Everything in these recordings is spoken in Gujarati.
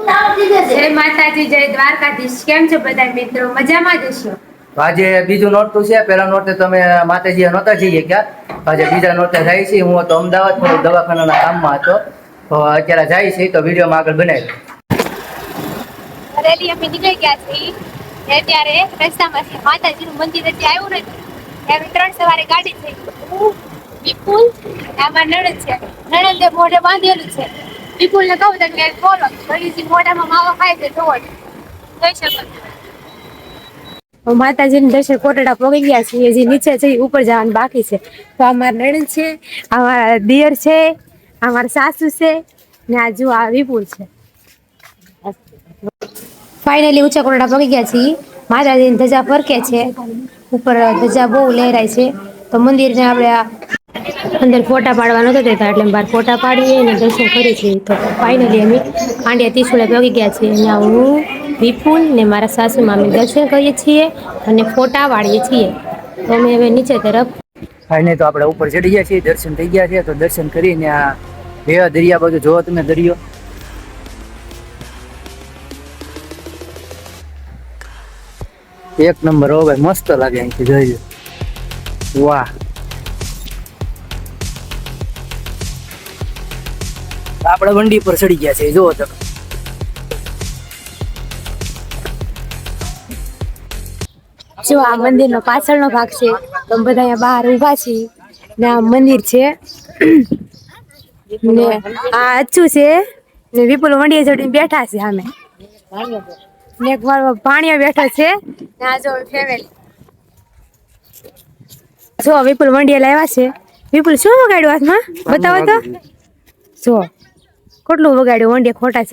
જય માતાજી, જય દ્વારકાધીશ. કેમ છો બધા મિત્રો? મજામાં જ હશો? આજે બીજું નોરતું છે. પેલા નોરતે તમે માતાજી નહોતા જઈએ ક્યાં, આજે બીજા નોરતે જાય છે. હું તો અમદાવાદ થોડું દવાખાનાના કામમાં હતો, તો અત્યારે જાય છે. તો વિડીયોમાં આગળ બનાવી રેલી અમે નીકળી ગયા છીએ. અત્યારે રસ્તામાં માતાજીનું મંદિર હજી આવ્યું નથી. એમ 3 સવારે ગાડી થઈ. વિપુલ આમાં નણંદ છે. નણંદે મોઢે બાંધેલું છે. વિપુલ ને કહું તો કે બોલો ઘડીથી મોઢામાં માવો ખાય છે જોવો જોઈ શકો. માતાજીના દર્શન કોટડા પહોંચી ગયા છીએ. હજી નીચે જઈ ઉપર જવાનું બાકી છે. તો આ મારા નણંદ છે, આ મારા દિયર છે, આ મારા સાસુ છે ને આ જો આ વિપુલ છે. ફાઇનલી ઊંચા કોટડા પહોંચી ગયા છીએ. માતાજીની ધજા ફરકે છે, ઉપર ધજા બહુ લહેરાય છે. તો મંદિરને આપણે અંદર ફોટા પાડવા નહોતા દેતા એટલે બહાર ફોટા પાડીએ અને દર્શન કરીએ છીએ. તો ફાઇનલી અમે આંડિયા ત્રિશુળે પહોંચી ગયા છીએ. અહીંયા હું વિપુલ ને મારા સાસુમાં અમે દર્શન કરીએ છીએ અને ફોટા પાડીએ છીએ. તો અમે હવે નીચે તરફ ફાઈને તો આપણે ઉપર ચડી ગયા છીએ. દર્શન થઈ ગયા છે. તો દર્શન કરીને આ બે દરિયા બાજુ જોવો તમે દરિયો એક નંબર. હો ભાઈ મસ્ત લાગે અહીંથી જોઈએ. વાહ, આપણે વંડી પર ચડી ગયા છે. જોવો તમે જો આ મંદિરનો પાછળનો ભાગ છે. તો બધા અહીંયા બહાર ઊભા છીએ ને આ મંદિર છે ને આ અચ્છું છે ને વિપુલ વંડીએ ચડીને બેઠા છે સામે ને એક વાર પાણીએ બેઠો છે ને આ જો ફેમિલી જો વિપુલ વંડીએ લાવ્યા છે. વિપુલ શું વગાડ્યું હાથમાં બતાવો તો. જો કેટલું વગાડ્યું વંડીએ. ખોટા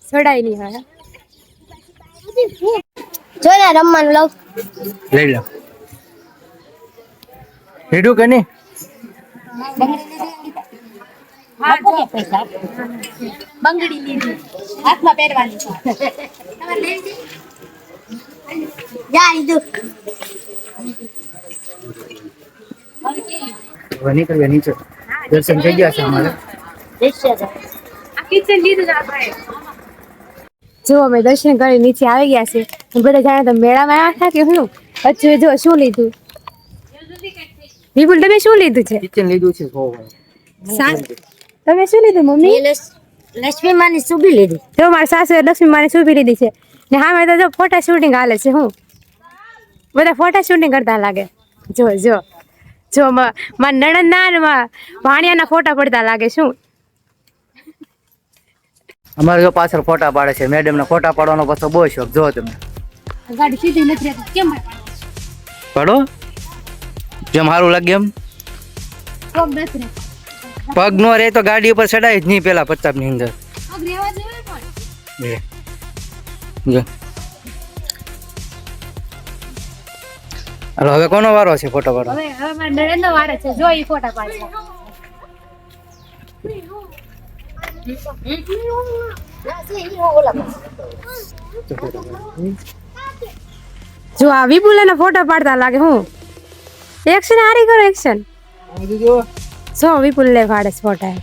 ચડાય નહીં હવે જો ને રમવાનું લવ લઈ લો. હીડું કે નહીં બંગડી લીધી હાથમાં પહેરવાની જા લીધું. નીકળ્યા નીચે. દર્શન થઈ ગયા છે અમારે. જો અમે દર્શન કરી નીચે આવી ગયા છે. બધા જાણે તો મેળામાં આવ્યા હતા કે શું. અચ્છું જો શું લીધું વિપુલ? તમે શું લીધું છે? કિચન લીધું છે. તમે શું લીધું મમ્મી? લક્ષ્મી માની સુબી લીધી. જો મારા સાસુએ લક્ષ્મી માની સુબી લીધી છે ને હા મેં તો જો ફોટા શૂટિંગ હાલે છે. હું બધા ફોટા શૂટિંગ કરતા લાગે. જો જો જો મારા નણંદના ને ભાણિયાના ફોટા પડતા લાગે. શું અમારે જો પાછળ ફોટા પાડે છે. મેડમ ના ફોટા પાડવાનો પાછો બહુ શોખ. જો તમે ગાડી સીધી નથી રહેતી કેમ પાડો જેમ સારું લાગે એમ. પગ નથી રહેતો. પગ નો રે તો ગાડી ઉપર ચડાય જ નહીં પેલા 50 ની અંદર. પગ રહેવા જોઈએ પણ જો હાલો હવે કોનો વારો છે ફોટો પાડવાનો? હવે મારા નણંદનો વારો છે. જો ઈ ફોટા પાડે. જો આ વિપુલાના ફોટા પાડતા લાગે. હું એક્શન હારી કરો એક્શન. જો વિપુલ લે પાડે ફોટા.